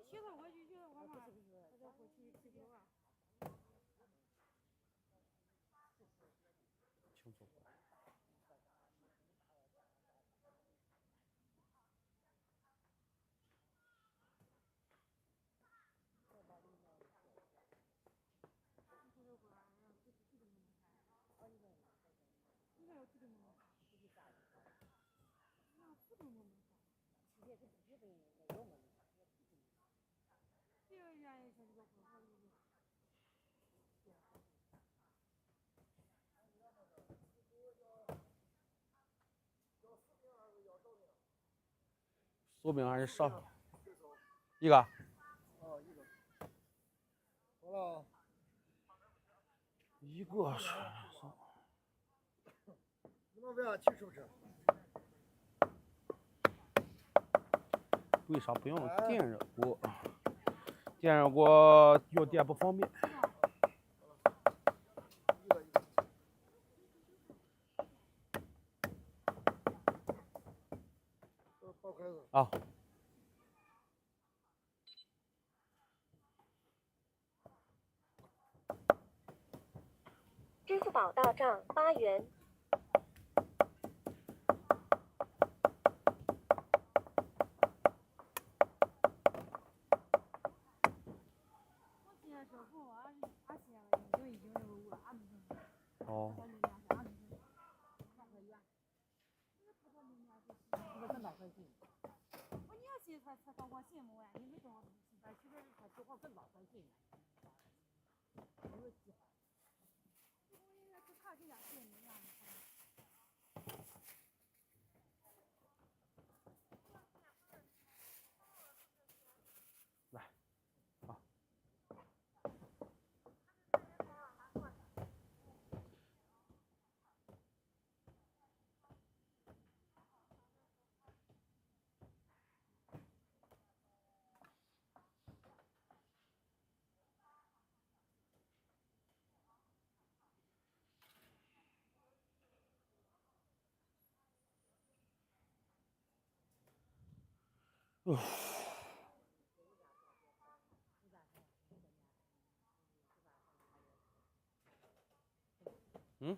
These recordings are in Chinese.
洗头过去就我妈，他就过去吃酒啊。清楚。应该有自己摸摸。那自己摸摸。这个原因是这个不好理解。酥饼还是少？一个。哦，一个。好了。一个是。你们不要去是不是？为啥不用电热锅？电热锅用电不方便。啊。支付宝到账8元。哦。才刚过节目完，你没多少东西，但其实他计划更大才行。没有计划。我应该是看这家节目呀。来，好。嗯。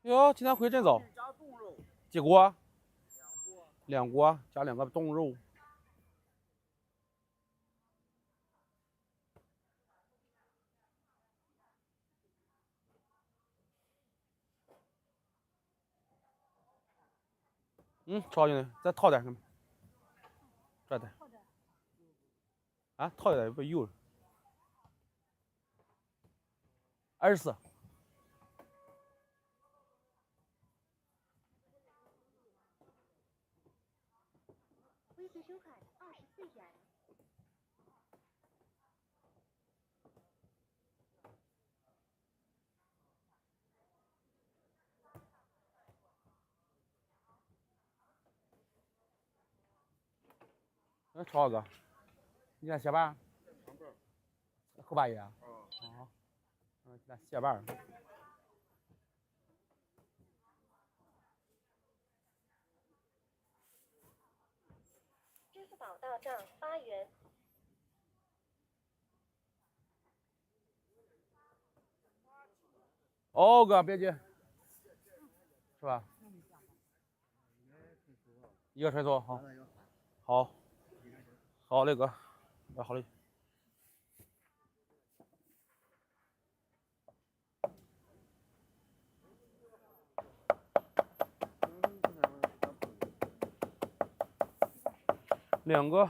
哟，今天回真早。几锅？2锅，加2个冻肉。吃好兄弟，再套点什么？这点。啊，套点不油了。24。微信收款24元。超哥，你看鞋板？后半夜啊？好。咱鞋板。支付宝到账8元。哦哥，别急，是吧？一个纯素，好。好。好嘞哥，好嘞。2个。